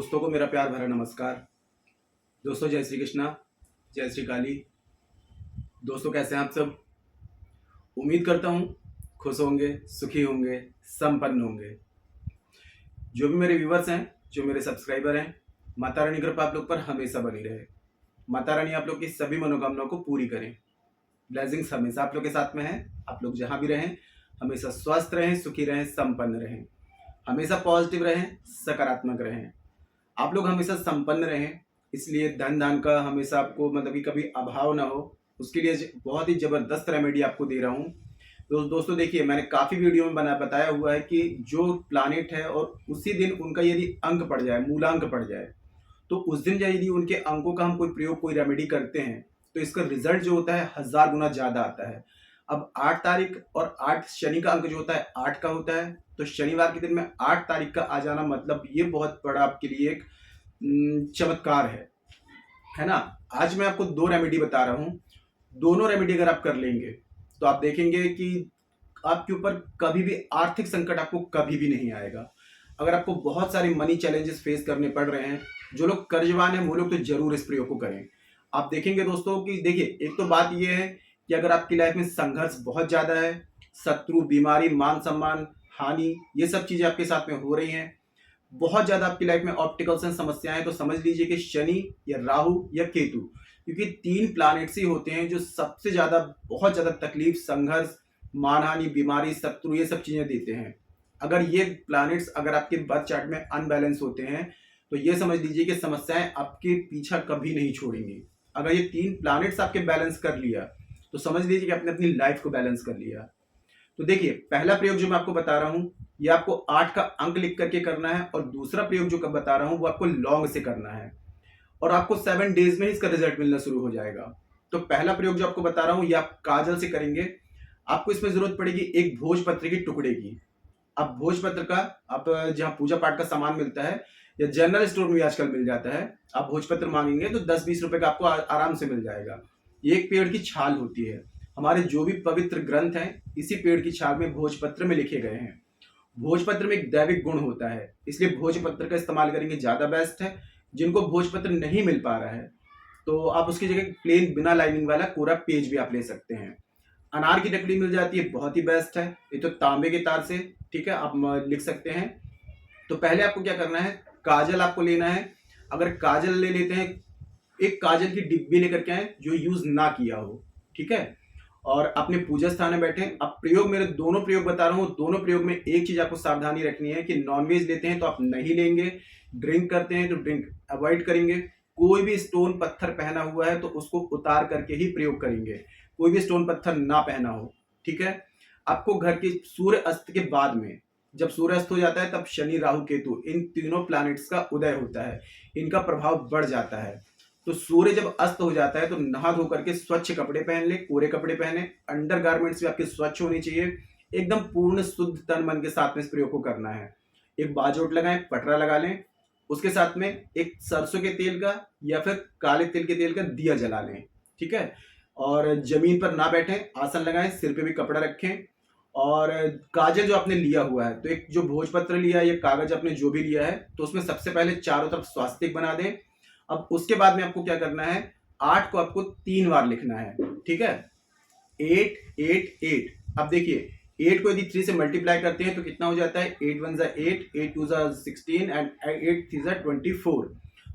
दोस्तों को मेरा प्यार भरा नमस्कार। दोस्तों जय श्री कृष्णा, जय श्री काली। दोस्तों कैसे हैं आप सब? उम्मीद करता हूँ खुश होंगे, सुखी होंगे, संपन्न होंगे। जो भी मेरे व्यूवर्स हैं, जो मेरे सब्सक्राइबर हैं, माता रानी कृपा आप लोग पर हमेशा बनी रहे। माता रानी आप लोग की सभी मनोकामनाओं को पूरी करें। ब्लेसिंग्स हमेशा आप लोग के साथ में है। आप लोग जहाँ भी रहें हमेशा स्वस्थ रहें, सुखी रहें, संपन्न रहें, हमेशा पॉजिटिव रहें, सकारात्मक रहें। आप लोग हमेशा संपन्न रहें, इसलिए धन दान का हमेशा आपको मतलब कि कभी अभाव ना हो, उसके लिए बहुत ही ज़बरदस्त रेमेडी आपको दे रहा हूँ। तो दोस्तों देखिए, मैंने काफ़ी वीडियो में बताया हुआ है कि जो प्लानिट है और उसी दिन उनका यदि अंक पड़ जाए, मूलांक पड़ जाए, तो उस दिन यदि उनके अंकों का हम कोई प्रयोग, कोई रेमेडी करते हैं तो इसका रिजल्ट जो होता है 1000 गुना ज़्यादा आता है। अब 8 तारीख और 8 शनि का अंक जो होता है 8 का होता है, तो शनिवार के दिन में 8 तारीख का आ जाना मतलब ये बहुत बड़ा आपके लिए एक चमत्कार है ना। आज मैं आपको 2 रेमेडी बता रहा हूँ। दोनों रेमेडी अगर आप कर लेंगे तो आप देखेंगे कि आपके ऊपर कभी भी आर्थिक संकट आपको कभी भी नहीं आएगा। अगर आपको बहुत सारे मनी चैलेंजेस फेस करने पड़ रहे हैं, जो लोग कर्जवान हैं वो लोग तो जरूर इस प्रयोग को करें। आप देखेंगे दोस्तों कि देखिए, एक तो बात ये है कि अगर आपकी लाइफ में संघर्ष बहुत ज्यादा है, शत्रु, बीमारी, मान सम्मान, हानि, ये सब चीजें आपके साथ में हो रही हैं, बहुत ज्यादा आपकी लाइफ में ऑप्टिकल्स एंड समस्याएं, तो समझ लीजिए कि शनि या राहु या केतु, क्योंकि 3 प्लैनेट्स ही होते हैं जो सबसे ज्यादा, बहुत ज्यादा तकलीफ, संघर्ष, मानहानि, बीमारी, शत्रु, ये सब चीजें देते हैं। अगर ये प्लैनेट्स अगर आपके बर्थ चार्ट में अनबैलेंस होते हैं तो ये समझ लीजिए कि समस्याएं आपके पीछा कभी नहीं छोड़ेंगी। अगर ये 3 प्लैनेट्स आपके बैलेंस कर लिया तो समझ लीजिए कि आपने अपनी लाइफ को बैलेंस कर लिया। तो देखिए, पहला प्रयोग जो मैं आपको बता रहा हूं, ये आपको 8 का अंक लिख करके करना है, और दूसरा प्रयोग जो बता रहा हूं वो आपको लौंग से करना है, और आपको 7 डेज में इसका रिजल्ट मिलना शुरू हो जाएगा। तो पहला प्रयोग जो आपको बता रहा हूं ये आप काजल से करेंगे। आपको इसमें जरूरत पड़ेगी एक भोजपत्र के टुकड़े की। अब भोजपत्र का, आप जहां पूजा पाठ का सामान मिलता है या जनरल स्टोर में आजकल मिल जाता है, आप भोजपत्र मांगेंगे तो 10-20 रुपए का आपको आराम से मिल जाएगा। ये एक पेड़ की छाल होती है। हमारे जो भी पवित्र ग्रंथ हैं इसी पेड़ की छाल में, भोजपत्र में लिखे गए हैं। भोजपत्र में एक दैविक गुण होता है, इसलिए भोजपत्र का इस्तेमाल करेंगे ज्यादा बेस्ट है। जिनको भोजपत्र नहीं मिल पा रहा है तो आप उसकी जगह प्लेन बिना लाइनिंग वाला कोरा पेज भी आप ले सकते हैं। अनार की लकड़ी मिल जाती है, बहुत ही बेस्ट है। ये तो तांबे के तार से, ठीक है, आप लिख सकते हैं। तो पहले आपको क्या करना है, काजल आपको लेना है। अगर काजल ले लेते हैं, एक काजल की डिब्बी लेकर के आए जो यूज ना किया हो, ठीक है, और अपने पूजा स्थान में बैठे। अब प्रयोग, मेरे दोनों प्रयोग बता रहा हूँ, दोनों प्रयोग में एक चीज आपको सावधानी रखनी है कि नॉनवेज लेते हैं तो आप नहीं लेंगे, ड्रिंक करते हैं तो ड्रिंक अवॉइड करेंगे, कोई भी स्टोन पत्थर पहना हुआ है तो उसको उतार करके ही प्रयोग करेंगे, कोई भी स्टोन पत्थर ना पहना हो, ठीक है। आपको घर के सूर्य अस्त के बाद में, जब सूर्य अस्त हो जाता है तब शनि, राहु, केतु, इन तीनों प्लैनेट्स का उदय होता है, इनका प्रभाव बढ़ जाता है। तो सूर्य जब अस्त हो जाता है तो नहा धो करके स्वच्छ कपड़े पहन ले, कोरे कपड़े पहने, अंडर गारमेंट्स भी आपके स्वच्छ होनी चाहिए, एकदम पूर्ण शुद्ध तन मन के साथ में इस प्रयोग को करना है। एक बाजोट लगाएं, पटरा लगा लें, उसके साथ में एक सरसों के तेल का या फिर काले तिल के तेल का दिया जला लें, ठीक है। और जमीन पर ना बैठें, आसन लगाएं, सिर पे भी कपड़ा रखें, और काजल जो आपने लिया हुआ है, तो एक जो भोजपत्र लिया है या कागज आपने जो भी लिया है, तो उसमें सबसे पहले चारों तरफ स्वास्तिक बना दें। अब उसके बाद में आपको क्या करना है, 8 को आपको 3 बार लिखना है, ठीक है, 8 8 8। अब देखिए, 8 को यदि 3 से मल्टीप्लाई करते हैं तो कितना हो जाता है, 8 1 8, 8 2 16 एंड 8 3 24।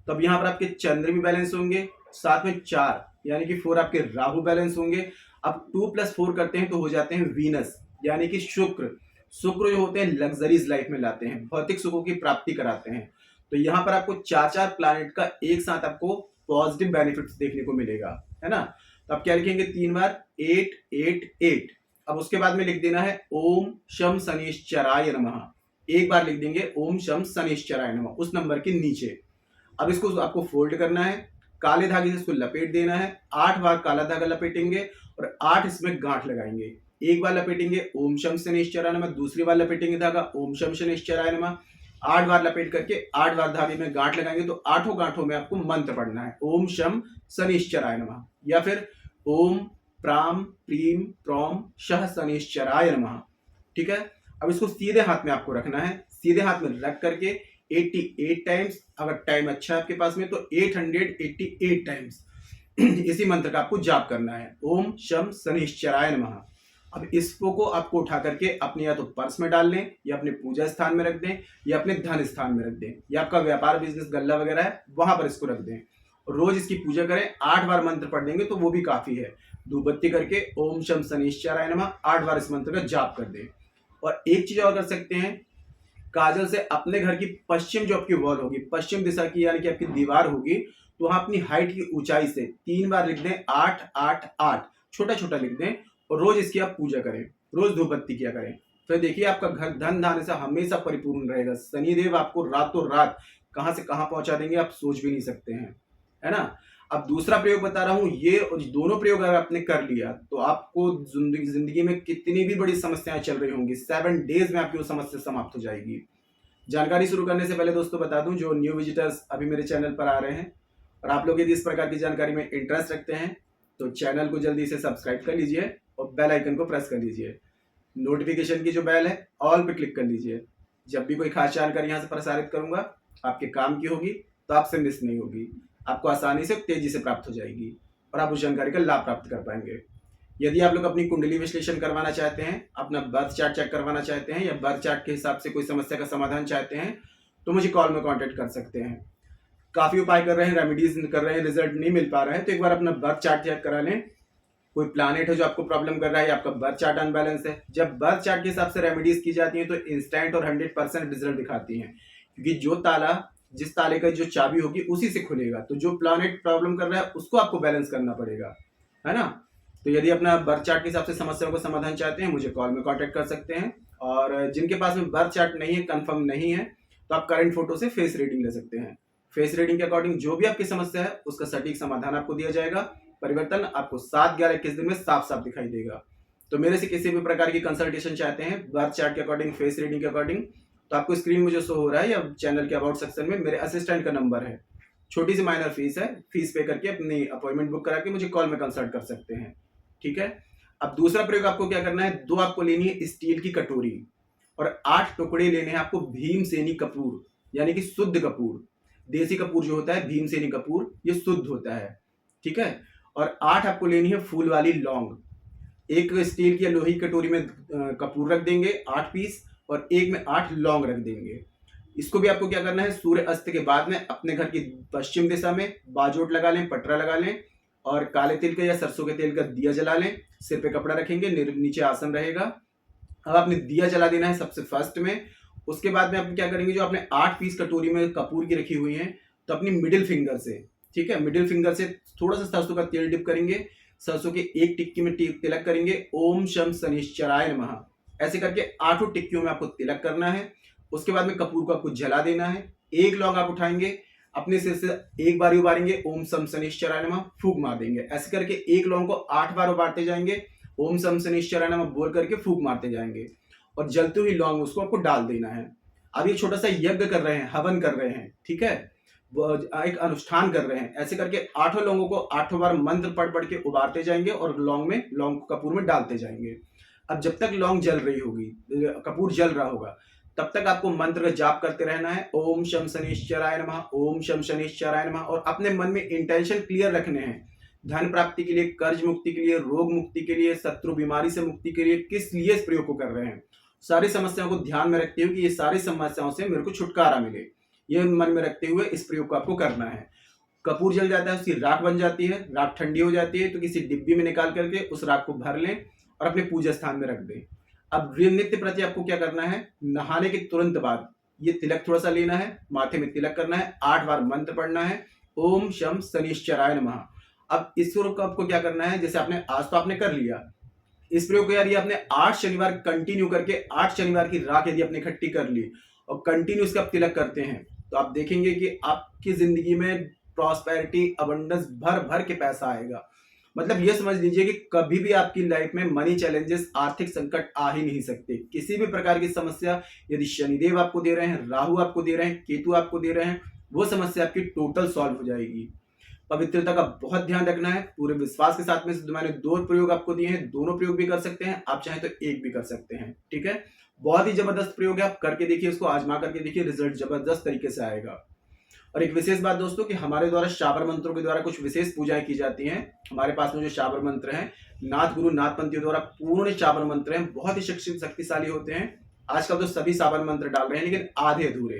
तो अब यहाँ पर आपके चंद्र भी बैलेंस होंगे, साथ में 4 यानी कि 4 आपके राहु बैलेंस होंगे। अब 2 + 4 करते हैं तो हो जाते हैं वीनस, यानी कि शुक्र। शुक्र जो होते हैं लग्जरीज लाइफ में लाते हैं, भौतिक सुखों की प्राप्ति कराते हैं। तो यहाँ पर आपको 4 प्लैनेट का एक साथ आपको पॉजिटिव बेनिफिट्स देखने को मिलेगा, है ना। तो आप क्या लिखेंगे, 3 बार 8 8 8। अब उसके बाद में लिख देना है ओम शम शनिश्चराय नमः। एक बार लिख देंगे ओम शम शनिश्चराय नमः उस नंबर के नीचे। अब इसको आपको फोल्ड करना है, काले धागे से इसको लपेट देना है। 8 बार काला धागा लपेटेंगे और 8 इसमें गांठ लगाएंगे। एक बार लपेटेंगे ओम शम शनिश्चराय नमः, दूसरी बार लपेटेंगे धागा ओम शम शनिश्चराय नमः। 8 बार लपेट करके 8 बार धागे में गांठ लगाएंगे, तो 8 गांठों में आपको मंत्र पढ़ना है, ओम शम शनिश्चराय नमः, या फिर ओम प्राम प्रीम प्रौम शह शनिश्चराय नमः, ठीक है। अब इसको सीधे हाथ में आपको रखना है, सीधे हाथ में रख करके 888 टाइम्स, अगर टाइम अच्छा है आपके पास में तो 888 टाइम्स इसी मंत्र का आपको जाप करना है, ओम शम शनिश्चराय नमः। अब इसको को आपको उठा करके अपने या तो पर्स में डाल लें, या अपने पूजा स्थान में रख दें, या अपने धन स्थान में रख दें, या आपका व्यापार बिजनेस गल्ला वगैरह है वहां पर इसको रख दें। रोज इसकी पूजा करें, 8 बार मंत्र पढ़ देंगे तो वो भी काफी है। धूप बत्ती करके ओम शम शनिश्चराय नमः 8 बार इस मंत्र का जाप कर दें। और एक चीज और कर सकते हैं, काजल से अपने घर की पश्चिम जो आपकी वॉल होगी, पश्चिम दिशा की यानी कि आपकी दीवार होगी, तो वहां अपनी हाइट की ऊंचाई से 3 बार लिख दें 888, छोटा छोटा लिख दें, और रोज इसकी आप पूजा करें, रोज धूप बत्ती किया करें। फिर देखिए आपका घर धन धान्य से हमेशा परिपूर्ण रहेगा। शनिदेव आपको रातों रात कहां से कहां पहुंचा देंगे आप सोच भी नहीं सकते हैं, है ना। अब दूसरा प्रयोग बता रहा हूं, ये और दोनों प्रयोग अगर आपने कर लिया तो आपको जिंदगी में कितनी भी बड़ी समस्याएं चल रही होंगी, 7 डेज में आपकी वो समस्या समाप्त हो जाएगी। जानकारी शुरू करने से पहले दोस्तों बता दूं, जो न्यू विजिटर्स अभी मेरे चैनल पर आ रहे हैं और आप लोग यदि इस प्रकार की जानकारी में इंटरेस्ट रखते हैं तो चैनल को जल्दी से सब्सक्राइब कर लीजिए और बेल आइकन को प्रेस कर लीजिए। नोटिफिकेशन की जो बेल है ऑल पे क्लिक कर लीजिए। जब भी कोई खास जानकारी यहाँ से प्रसारित करूंगा आपके काम की होगी तो आपसे मिस नहीं होगी, आपको आसानी से तेजी से प्राप्त हो जाएगी और आप उस जानकारी का लाभ प्राप्त कर पाएंगे। यदि आप लोग अपनी कुंडली विश्लेषण करवाना चाहते हैं, अपना बर्थ चार्ट चेक करवाना चाहते हैं, या बर्थ चार्ट के हिसाब से कोई समस्या का समाधान चाहते हैं तो मुझे कॉल में कांटेक्ट कर सकते हैं। काफी उपाय कर रहे हैं, रेमेडीज कर रहे हैं, रिजल्ट नहीं मिल पा रहा है तो एक बार अपना बर्थ चार्ट चेक करा लें। कोई प्लैनेट है जो आपको प्रॉब्लम कर रहा है, या आपका बर्थ चार्ट अनबैलेंस है, जब बर्थ चार्ट के हिसाब से रेमेडीज की जाती है तो इंस्टेंट और 100% रिजल्ट दिखाती हैं, क्योंकि जो ताला, जिस ताले का जो चाबी होगी उसी से खुलेगा। तो जो प्लैनेट प्रॉब्लम कर रहा है उसको आपको बैलेंस करना पड़ेगा, है ना। तो यदि अपना बर्थ चार्ट के हिसाब से समस्याओं का समाधान चाहते हैं मुझे कॉल में कांटेक्ट कर सकते हैं। और जिनके पास में बर्थ चार्ट नहीं है, कंफर्म नहीं है, तो आप करंट फोटो से फेस रीडिंग ले सकते हैं। फेस रीडिंग के अकॉर्डिंग जो भी आपकी समस्या है उसका सटीक समाधान आपको दिया जाएगा। परिवर्तन आपको 7, 11, 21 दिन में साफ साफ दिखाई देगा। तो मेरे से किसी भी प्रकार की कंसल्टेशन चाहते हैं बर्थ चार्ट के अकॉर्डिंग, फेस रीडिंग के अकॉर्डिंग, तो आपको स्क्रीन में जो शो हो रहा है या चैनल के अबाउट सेक्शन में मेरे असिस्टेंट का नंबर है। छोटी सी माइनर फीस है, फीस पे करके अपनी अपॉइंटमेंट बुक करा के मुझे कॉल में कंसल्ट कर सकते हैं, ठीक है। अब दूसरा प्रयोग आपको क्या करना है, 2 आपको लेनी है स्टील की कटोरी और 8 टुकड़े लेने हैं आपको भीमसेनी कपूर, यानी कि शुद्ध कपूर। देसी कपूर जो होता है भीमसेनी कपूर, ये शुद्ध होता है, ठीक है। और 8 आपको लेनी है फूल वाली लौंग। एक स्टील की लोही कटोरी में कपूर रख देंगे 8 पीस, और एक में 8 लौंग रख देंगे। इसको भी आपको क्या करना है, सूर्य अस्त के बाद में अपने घर की पश्चिम दिशा में बाजोट लगा लें, पटरा लगा लें, और काले तिल का या सरसों के तेल का दिया जला लें। सिर पे कपड़ा रखेंगे, नीचे आसन रहेगा। अब आपने दिया जला देना है सबसे फर्स्ट में। उसके बाद में आप क्या करेंगे, जो आपने 8 पीस कटोरी में कपूर की रखी हुई है, तो अपनी मिडिल फिंगर से, ठीक है, मिडिल फिंगर से थोड़ा सा सरसों का तेल डिप करेंगे, सरसों के एक टिक्की में तिलक करेंगे, ओम शम शनिश्चराय नमः, ऐसे करके 8 टिक्कियों में आपको तिलक करना है। उसके बाद में कपूर को आपको जला देना है। एक लौंग आप उठाएंगे, अपने सिर से एक बार उबारेंगे, ओम शम शनिश्चराय नमः, फूंक मार देंगे। ऐसे करके एक लौंग को 8 बार उबारते जाएंगे, ओम शम शनिश्चराय नमः बोल करके फूंक मारते जाएंगे, और जलती हुई लौंग उसको आपको डाल देना है। अब ये छोटा सा यज्ञ कर रहे हैं, हवन कर रहे हैं, ठीक है, एक अनुष्ठान कर रहे हैं। ऐसे करके 8 लोगों को 8 बार मंत्र पढ़ पढ़ के उबारते जाएंगे और लौंग कपूर में डालते जाएंगे। अब जब तक लौंग जल रही होगी, कपूर जल रहा होगा, तब तक आपको मंत्र का जाप करते रहना है, ओम शम शनिश्चराय नमः, ओम शम शनिश्चराय नमः। और अपने मन में इंटेंशन क्लियर रखने हैं, धन प्राप्ति के लिए, कर्ज मुक्ति के लिए, रोग मुक्ति के लिए, शत्रु बीमारी से मुक्ति के लिए, किस लिए इस प्रयोग को कर रहे हैं। सारी समस्याओं को ध्यान में रखते हुए कि ये सारी समस्याओं से मेरे को छुटकारा मिले, ये मन में रखते हुए इस प्रयोग को आपको करना है। कपूर जल जाता है, उसकी राख बन जाती है, राख ठंडी हो जाती है, तो किसी डिब्बी में निकाल करके उस राख को भर लें और अपने पूजा स्थान में रख दें। अब नित्य प्रति आपको क्या करना है, नहाने के तुरंत बाद ये तिलक थोड़ा सा लेना है, माथे में तिलक करना है, 8 बार मंत्र पढ़ना है, ओम शम शनिश्चराय नमः। अब इस प्रयोग को आपको क्या करना है, जैसे आपने आज तो आपने कर लिया इस प्रयोग को, यार ये आपने 8 शनिवार कंटिन्यू करके 8 शनिवार की राख यदि आपने इकट्ठी कर ली और कंटिन्यू इसका तिलक करते हैं, तो आप देखेंगे कि आपकी जिंदगी में प्रॉस्पेरिटी, अबंडेंस, भर भर के पैसा आएगा। मतलब ये समझ लीजिए कि कभी भी आपकी लाइफ में मनी चैलेंजेस, आर्थिक संकट आ ही नहीं सकते। किसी भी प्रकार की समस्या यदि शनिदेव आपको दे रहे हैं, राहु आपको दे रहे हैं, केतु आपको दे रहे हैं, वो समस्या आपकी टोटल सॉल्व हो जाएगी। पवित्रता का बहुत ध्यान रखना है। पूरे विश्वास के साथ में मैंने 2 प्रयोग आपको दिए हैं, दोनों प्रयोग भी कर सकते हैं, आप चाहें तो एक भी कर सकते हैं। ठीक है, बहुत ही जबरदस्त प्रयोग है, आप करके देखिए, उसको आजमा करके देखिए, रिजल्ट जबरदस्त तरीके से आएगा। और एक विशेष बात दोस्तों कि हमारे द्वारा शाबर मंत्रों के द्वारा कुछ विशेष पूजाएं की जाती हैं। हमारे पास में जो शाबर मंत्र हैं, नाथ गुरु नाथपंथियों द्वारा पूर्ण शाबर मंत्र हैं, बहुत ही शक्तिशाली होते हैं। आजकल तो सभी शाबर मंत्र डाल रहे हैं, लेकिन आधे अधूरे।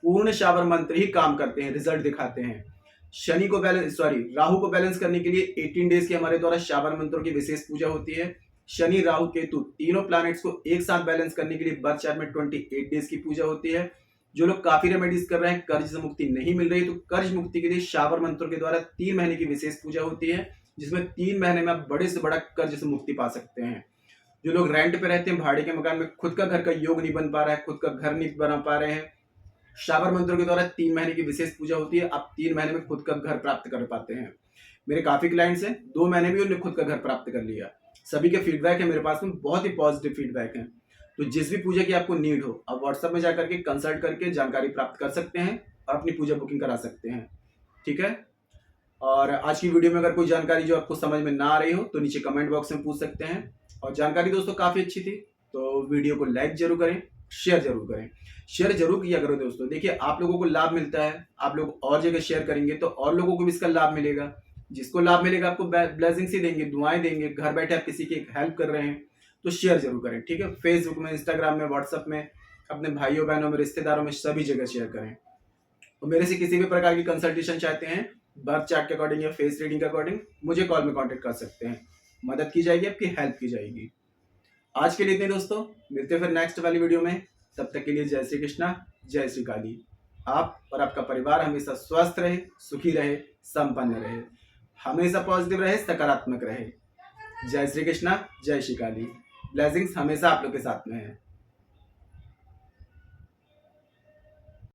पूर्ण शाबर मंत्र ही काम करते हैं, रिजल्ट दिखाते हैं। राहु को बैलेंस करने के लिए 18 डेज की हमारे द्वारा शाबर मंत्रों की विशेष पूजा होती है। शनि राहु केतु तीनों प्लैनेट्स को एक साथ बैलेंस करने के लिए बर्थ चार्ट में 28 डेज की पूजा होती है। जो लोग काफी रेमेडीज कर रहे हैं, कर्ज से मुक्ति नहीं मिल रही, तो कर्ज मुक्ति के लिए शाबर मंत्रों के द्वारा 3 महीने की विशेष पूजा होती है, जिसमें 3 महीने में आप बड़े से बड़ा कर्ज से मुक्ति पा सकते हैं। जो लोग रेंट पे रहते हैं, भाड़े के मकान में, खुद का घर का योग नहीं बन पा रहा है, खुद का घर नहीं बना पा रहे हैं, शाबर मंत्रों के द्वारा 3 महीने की विशेष पूजा होती है, आप 3 महीने में खुद का घर प्राप्त कर पाते हैं। मेरे काफी क्लाइंट्स हैं, 2 महीने में उन्होंने खुद का घर प्राप्त कर लिया। सभी के फीडबैक है मेरे पास में, बहुत ही पॉजिटिव फीडबैक है। तो जिस भी पूजा की आपको नीड हो, आप व्हाट्सएप में जाकर के कंसल्ट करके जानकारी प्राप्त कर सकते हैं और अपनी पूजा बुकिंग करा सकते हैं। ठीक है, और आज की वीडियो में अगर कोई जानकारी जो आपको समझ में ना आ रही हो तो नीचे कमेंट बॉक्स में पूछ सकते हैं। और जानकारी दोस्तों काफी अच्छी थी, तो वीडियो को लाइक जरूर करें, शेयर जरूर करें। शेयर जरूर किया करो दोस्तों, देखिए आप लोगों को लाभ मिलता है, आप लोग और जगह शेयर करेंगे तो और लोगों को भी इसका लाभ मिलेगा। जिसको लाभ मिलेगा आपको ब्लेसिंग्स ही देंगे, दुआएं देंगे। घर बैठे आप किसी की एक हेल्प कर रहे हैं तो शेयर जरूर करें। ठीक है, फेसबुक में, इंस्टाग्राम में, व्हाट्सएप में, अपने भाइयों बहनों में, रिश्तेदारों में, सभी जगह शेयर करें। और मेरे से किसी भी प्रकार की कंसल्टेशन चाहते हैं, बर्थ चार्ट के अकॉर्डिंग या फेस रीडिंग के अकॉर्डिंग, मुझे कॉल में कांटेक्ट कर सकते हैं। मदद की जाएगी, आपकी हेल्प की जाएगी। आज के लिए इतने दोस्तों, मिलते हैं फिर नेक्स्ट वाली वीडियो में। तब तक के लिए जय श्री कृष्णा, जय श्री काली। आप और आपका परिवार हमेशा स्वस्थ रहे, सुखी रहे, संपन्न रहे, हमेशा पॉजिटिव रहे, सकारात्मक रहे। जय श्री कृष्णा, जय श्री काली। ब्लेसिंग्स हमेशा आप लोग के साथ में है।